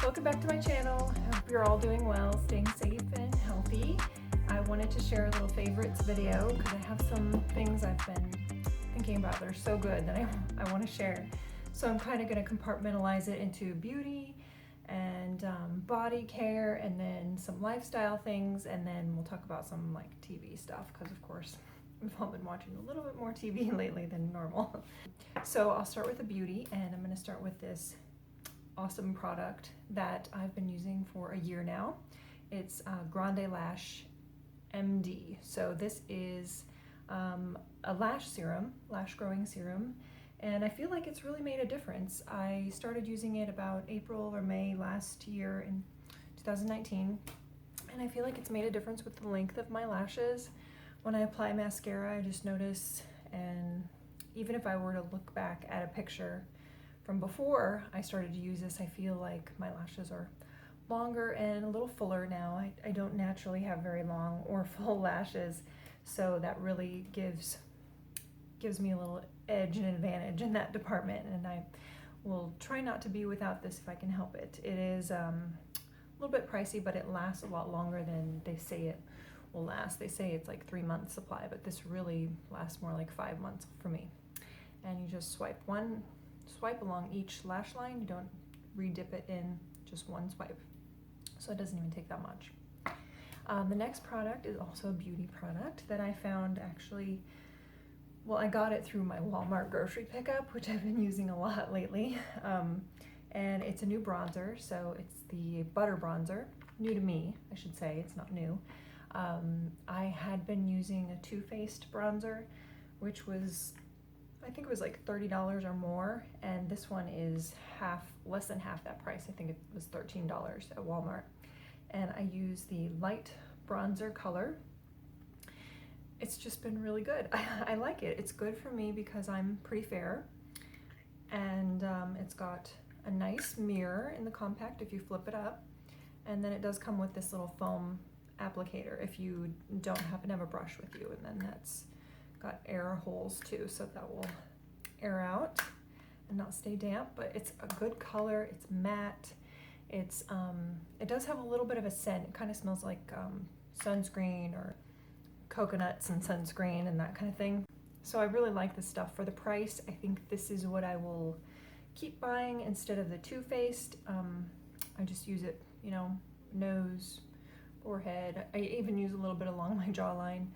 Welcome back to my channel. Hope you're all doing well, staying safe and healthy. I wanted to share a little favorites video because I have some things I've been thinking about that are so good that I want to share. So I'm kind of going to compartmentalize it into beauty and body care, and then some lifestyle things, and then we'll talk about some like TV stuff because of course we've all been watching a little bit more TV lately than normal. So I'll start with the beauty, and I'm going to start with this awesome product that I've been using for a year now. It's Grande Lash MD. So this is a lash serum, lash growing serum, and I feel like it's really made a difference. I started using it about April or May last year in 2019, and I feel like it's made a difference with the length of my lashes. When I apply mascara, I just notice, and even if I were to look back at a picture from before I started to use this, I feel like my lashes are longer and a little fuller now. I don't naturally have very long or full lashes, so that really gives me a little edge and advantage in that department, and I will try not to be without this if I can help it. It is a little bit pricey, but it lasts a lot longer than they say it will last. They say it's like 3 months supply, but this really lasts more like 5 months for me. And you just swipe along each lash line. You don't re-dip it in, just one swipe. So it doesn't even take that much. The next product is also a beauty product that I found actually, well, I got it through my Walmart grocery pickup, which I've been using a lot lately. And it's a new bronzer, so it's the Butter Bronzer. New to me, I should say, it's not new. I had been using a Too Faced bronzer, which was, I think it was like $30 or more, and this one is less than half that price. I think it was $13 at Walmart. And I use the light bronzer color. It's just been really good. I like it. It's good for me because I'm pretty fair, and it's got a nice mirror in the compact if you flip it up, and then it does come with this little foam applicator if you don't happen to have a brush with you, and then that's got air holes too, so that will air out and not stay damp. But it's a good color. It's matte. It's it does have a little bit of a scent. It kind of smells like sunscreen or coconuts and sunscreen and that kind of thing. So I really like this stuff. For the price, I think this is what I will keep buying instead of the Too Faced. I just use it, you know, nose, forehead. I even use a little bit along my jawline.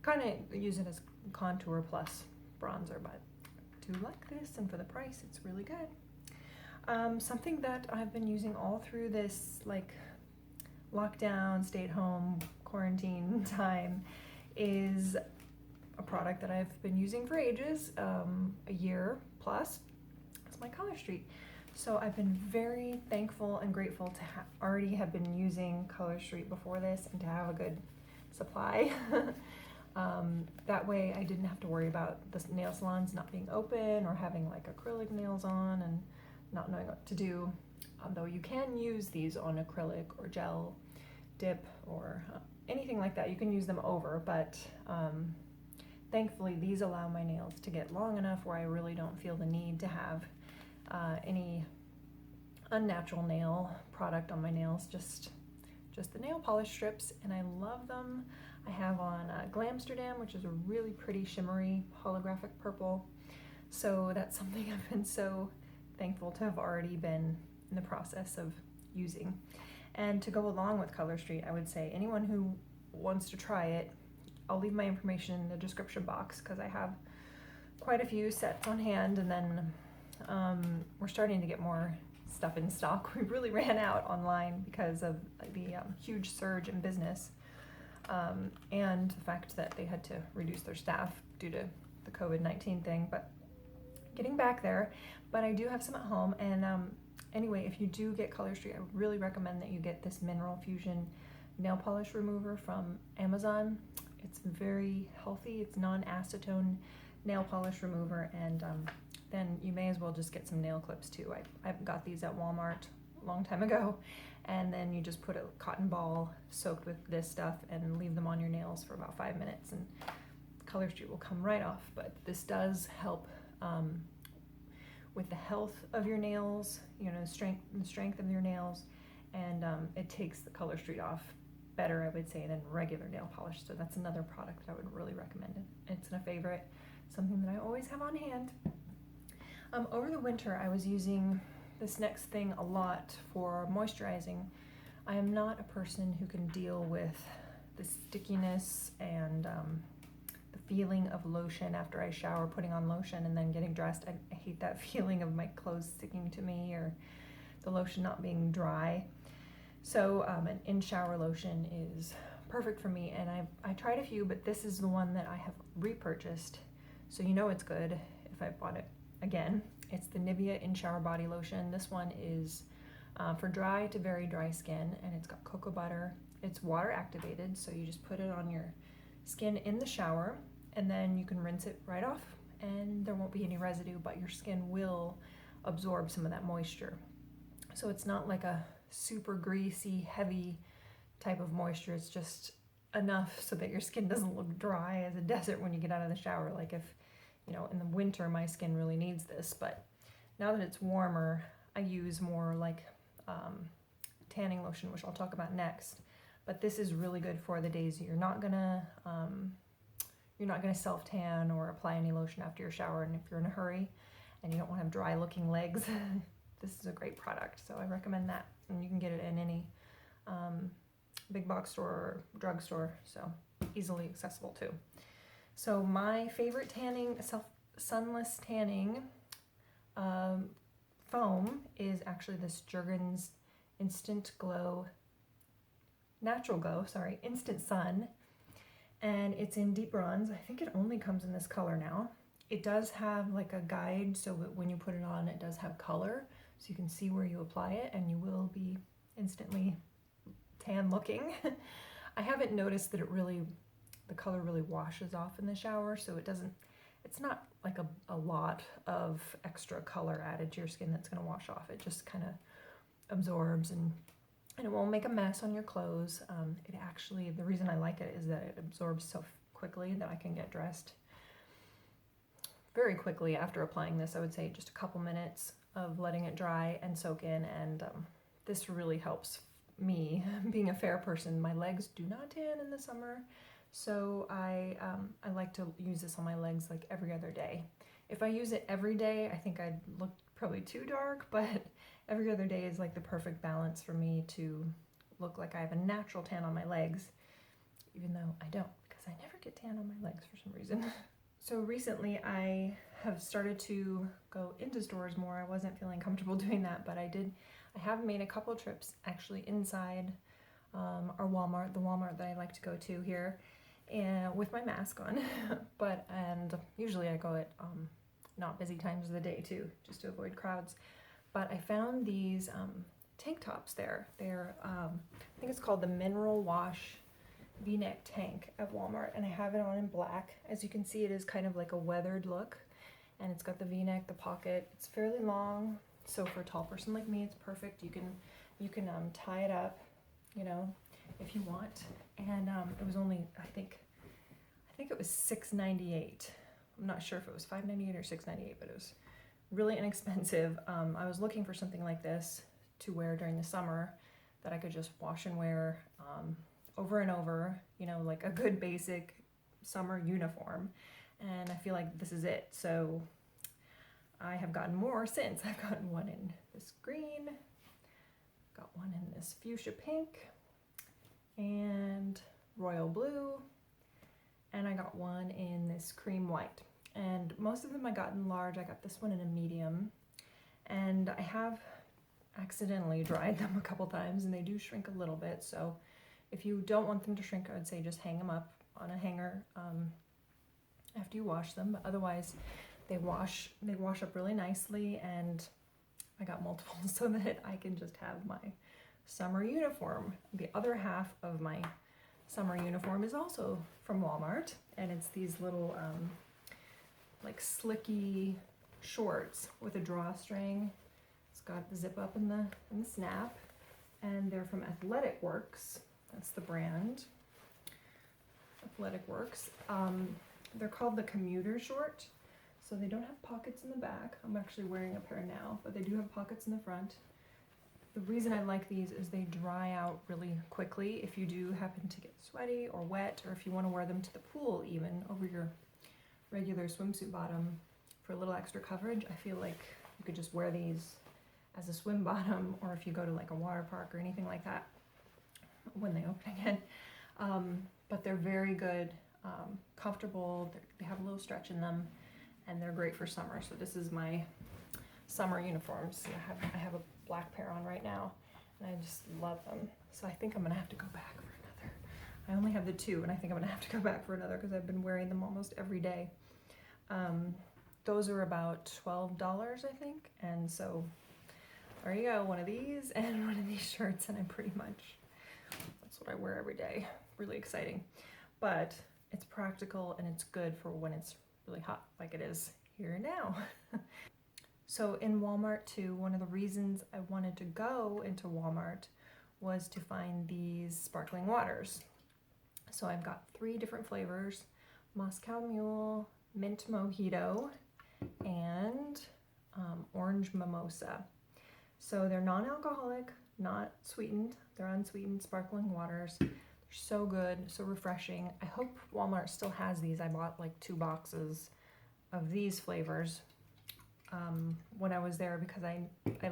Kind of use it as contour plus bronzer, but I do like this, and for the price it's really good. Something that I've been using all through this like lockdown, stay at home, quarantine time is a product that I've been using for ages, a year plus. It's my Color Street. So I've been very thankful and grateful to already have been using Color Street before this and to have a good supply. That way I didn't have to worry about the nail salons not being open or having like acrylic nails on and not knowing what to do. Although you can use these on acrylic or gel dip or anything like that. You can use them over, but thankfully these allow my nails to get long enough where I really don't feel the need to have any unnatural nail product on my nails, just the nail polish strips, and I love them. I have on Glamsterdam, which is a really pretty shimmery holographic purple. So that's something I've been so thankful to have already been in the process of using. And to go along with Color Street, I would say anyone who wants to try it, I'll leave my information in the description box because I have quite a few sets on hand, and then we're starting to get more stuff in stock. We really ran out online because of the huge surge in business, and the fact that they had to reduce their staff due to the COVID-19 thing, but getting back there. But I do have some at home, and anyway, if you do get Color Street, I really recommend that you get this Mineral Fusion nail polish remover from Amazon. It's very healthy. It's non-acetone nail polish remover, and then you may as well just get some nail clips too. I got these at Walmart a long time ago, and then you just put a cotton ball soaked with this stuff and leave them on your nails for about 5 minutes, and Color Street will come right off. But this does help with the health of your nails, you know, the strength of your nails, and it takes the color streak off better, I would say, than regular nail polish. So that's another product that I would really recommend. It's a favorite, something that I always have on hand. Over the winter, I was using this next thing a lot for moisturizing. I am not a person who can deal with the stickiness and the feeling of lotion after I shower, putting on lotion and then getting dressed. I hate that feeling of my clothes sticking to me or the lotion not being dry. So an in-shower lotion is perfect for me, and I tried a few, but this is the one that I have repurchased, so you know it's good if I bought it again. It's the Nivea in-shower body lotion. This one is for dry to very dry skin, and it's got cocoa butter. It's water activated, so you just put it on your skin in the shower, and then you can rinse it right off, and there won't be any residue, but your skin will absorb some of that moisture. So it's not like a super greasy, heavy type of moisture. It's just enough so that your skin doesn't look dry as a desert when you get out of the shower. Like if, you know, in the winter my skin really needs this, but now that it's warmer, I use more like tanning lotion, which I'll talk about next. But this is really good for the days you're not gonna self tan or apply any lotion after your shower, and if you're in a hurry and you don't want to have dry looking legs, this is a great product. So I recommend that, and you can get it in any big box store or drugstore, so easily accessible too. So my favorite tanning, sunless tanning foam is actually this Jergens Instant Sun, and it's in deep bronze. I think it only comes in this color now. It does have like a guide, so when you put it on, it does have color, so you can see where you apply it, and you will be instantly tan looking. I haven't noticed that the color really washes off in the shower, so it's not like a lot of extra color added to your skin that's gonna wash off. It just kind of absorbs, and it won't make a mess on your clothes. The reason I like it is that it absorbs so quickly that I can get dressed very quickly after applying this. I would say just a couple minutes of letting it dry and soak in, and this really helps me. Being a fair person, my legs do not tan in the summer, so I like to use this on my legs like every other day. If I use it every day, I think I'd look probably too dark, but every other day is like the perfect balance for me to look like I have a natural tan on my legs, even though I don't, because I never get tan on my legs for some reason. So recently I have started to go into stores more. I wasn't feeling comfortable doing that, but I have made a couple trips actually inside our Walmart, the Walmart that I like to go to here, and with my mask on. And usually I go at not busy times of the day too, just to avoid crowds. But I found these tank tops there. They're I think it's called the Mineral Wash V-neck tank at Walmart, and I have it on in black. As you can see, it is kind of like a weathered look, and it's got the V-neck, the pocket. It's fairly long, so for a tall person like me, it's perfect. You can tie it up, you know, if you want. And it was only, I think it was $6.98. I'm not sure if it was $5.98 or $6.98, but it was really inexpensive. I was looking for something like this to wear during the summer that I could just wash and wear over and over, you know, like a good basic summer uniform. And I feel like this is it. So I have gotten more since. I've gotten one in this green, got one in this fuchsia pink and royal blue, and I got one in this cream white. And most of them I got in large. I got this one in a medium, and I have accidentally dried them a couple times, and they do shrink a little bit. So if you don't want them to shrink, I would say just hang them up on a hanger after you wash them. But otherwise, they wash up really nicely, and I got multiple so that I can just have my summer uniform. The other half of my summer uniform is also from Walmart, and it's these little like slicky shorts with a drawstring. It's got the zip up in the snap, and they're from Athletic Works. That's the brand, Athletic Works. They're called the commuter short, so they don't have pockets in the back. I'm actually wearing a pair now, but they do have pockets in the front. The reason I like these is they dry out really quickly if you do happen to get sweaty or wet, or if you want to wear them to the pool even over your regular swimsuit bottom for a little extra coverage. I feel like you could just wear these as a swim bottom, or if you go to like a water park or anything like that when they open again. But they're very good, comfortable, they have a little stretch in them, and they're great for summer. So this is my summer uniforms. I have a black pair on right now, and I just love them. So I think I'm gonna have to go back for another. I only have the two, and I think I'm gonna have to go back for another because I've been wearing them almost every day. Those are about $12, I think, and so there you go, one of these and one of these shirts, and that's what I wear every day. Really exciting, but it's practical and it's good for when it's really hot like it is here now. So in Walmart too, one of the reasons I wanted to go into Walmart was to find these sparkling waters. So I've got 3 different flavors: Moscow Mule, Mint Mojito, and Orange Mimosa. So they're non-alcoholic, not sweetened. They're unsweetened sparkling waters. They're so good, so refreshing. I hope Walmart still has these. I bought like 2 boxes of these flavors when I was there because I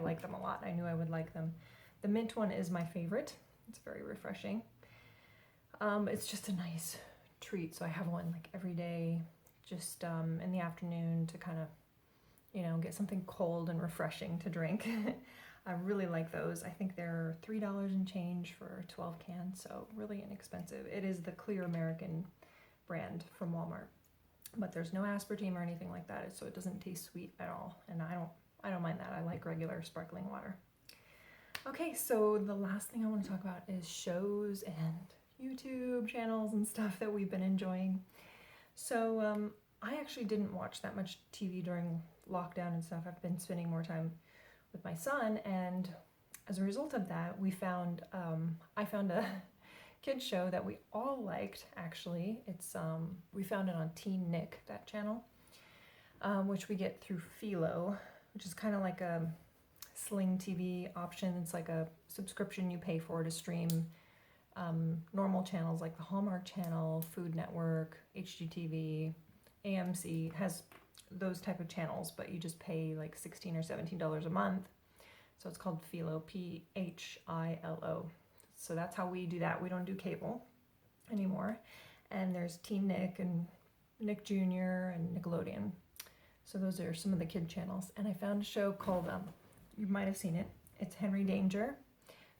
like them a lot. I knew I would like them. The mint one is my favorite. It's very refreshing. It's just a nice treat. So I have one like every day, just in the afternoon to kind of, get something cold and refreshing to drink. I really like those. I think they're $3 and change for 12 cans, so really inexpensive. It is the Clear American brand from Walmart, but there's no aspartame or anything like that, so it doesn't taste sweet at all, and I don't mind that. I like regular sparkling water. Okay, so the last thing I want to talk about is shows and YouTube channels and stuff that we've been enjoying. So I actually didn't watch that much TV during lockdown and stuff. I've been spending more time with my son, and as a result of that, I found a kids show that we all liked. Actually, it's we found it on Teen Nick, that channel, which we get through Philo, which is kind of like a Sling TV option. It's like a subscription you pay for to stream normal channels like the Hallmark Channel, Food Network, HGTV, AMC. Has those type of channels, but you just pay like $16 or $17 a month. So it's called Philo, Philo. So that's how we do that. We don't do cable anymore. And there's Teen Nick and Nick Jr. and Nickelodeon. So those are some of the kid channels. And I found a show called, you might have seen it, it's Henry Danger.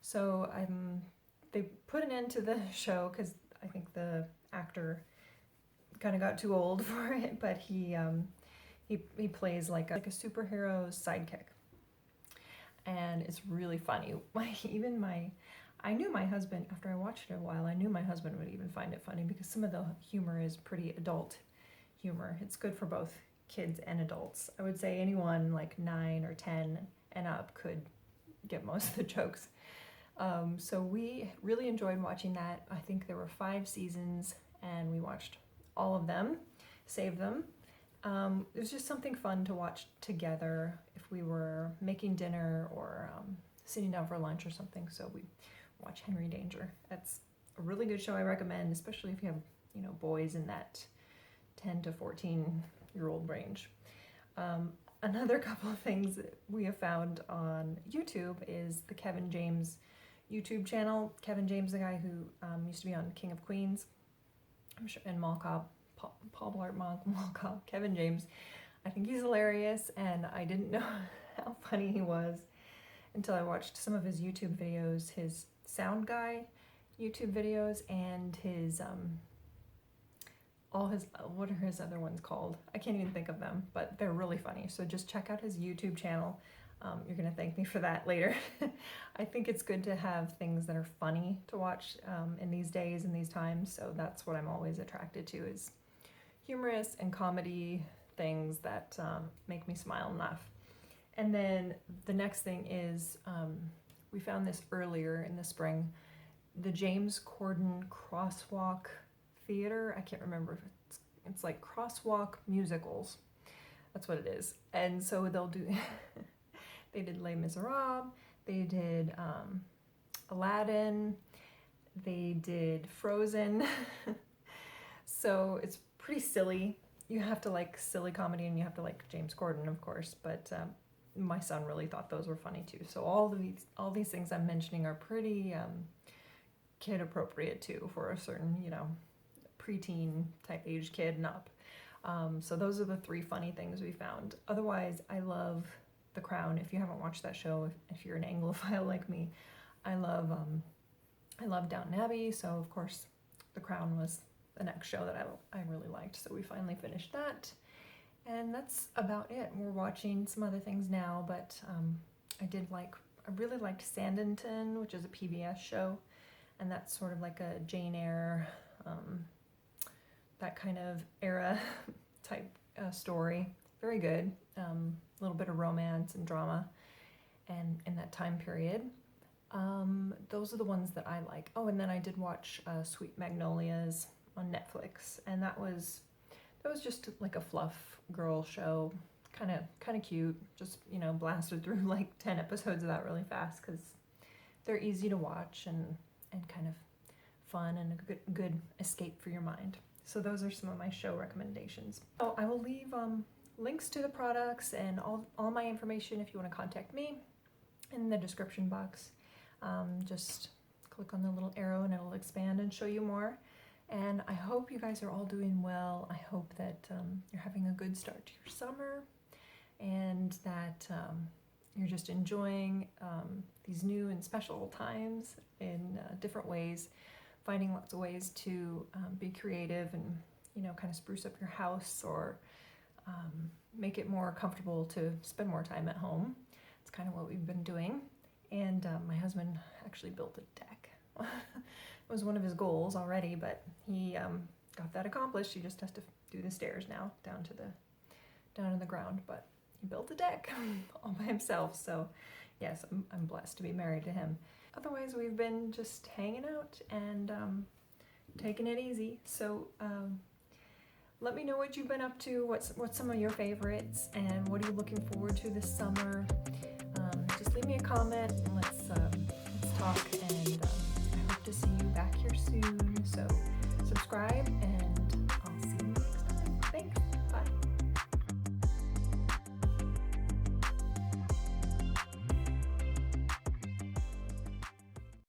So they put an end to the show because I think the actor kind of got too old for it, but he plays like a superhero sidekick, and it's really funny. I knew my husband, after I watched it a while, I knew my husband would even find it funny because some of the humor is pretty adult humor. It's good for both kids and adults. I would say anyone like 9 or 10 and up could get most of the jokes. So we really enjoyed watching that. I think there were 5 seasons, and we watched all of them, saved them. It was just something fun to watch together if we were making dinner or sitting down for lunch or something. So we watch Henry Danger. That's a really good show. I recommend, especially if you have boys in that 10 to 14-year-old range. Another couple of things that we have found on YouTube is the Kevin James YouTube channel. Kevin James, the guy who used to be on King of Queens, I'm sure, and Mall Cop, Paul Blart Mall Cop. Kevin James, I think he's hilarious, and I didn't know how funny he was until I watched some of his YouTube videos, his Sound Guy YouTube videos, and his what are his other ones called? I can't even think of them, but they're really funny. So just check out his YouTube channel. You're gonna thank me for that later. I think it's good to have things that are funny to watch in these days and these times. So that's what I'm always attracted to, is humorous and comedy things that make me smile enough. And then the next thing is, we found this earlier in the spring, the James Corden Crosswalk Theater. I can't remember if it's like crosswalk musicals. That's what it is. And so they'll do, they did Les Miserables, They did Aladdin. They did Frozen. So it's pretty silly. You have to like silly comedy and you have to like James Corden, of course, but my son really thought those were funny too. So all these things I'm mentioning are pretty kid appropriate too for a certain, you know, preteen type age kid and up. So those are the 3 funny things we found. Otherwise, I love The Crown. If you haven't watched that show, if you're an Anglophile like me, I love Downton Abbey. So of course, The Crown was the next show that I really liked. So we finally finished that. And that's about it. We're watching some other things now, but I really liked Sanditon, which is a PBS show. And that's sort of like a Jane Eyre, that kind of era type story. Very good. A little bit of romance and drama and in that time period. Those are the ones that I like. Oh, and then I did watch Sweet Magnolias on Netflix, and that was just like a fluff girl show, kind of cute. Just, you know, blasted through like 10 episodes of that really fast because they're easy to watch and kind of fun and a good escape for your mind. So those are some of my show recommendations. Oh, I will leave links to the products and all my information if you want to contact me in the description box. Just click on the little arrow and it'll expand and show you more. And I hope you guys are all doing well. I hope that you're having a good start to your summer and that you're just enjoying these new and special times in different ways, finding lots of ways to be creative and, you know, kind of spruce up your house or make it more comfortable to spend more time at home. It's kind of what we've been doing. And my husband actually built a deck. It was one of his goals already, but he got that accomplished. He just has to do the stairs now down to the ground. But he built a deck all by himself. So yes, I'm blessed to be married to him. Otherwise, we've been just hanging out and taking it easy. So let me know what you've been up to. What's some of your favorites, and what are you looking forward to this summer? Just leave me a comment and let's talk and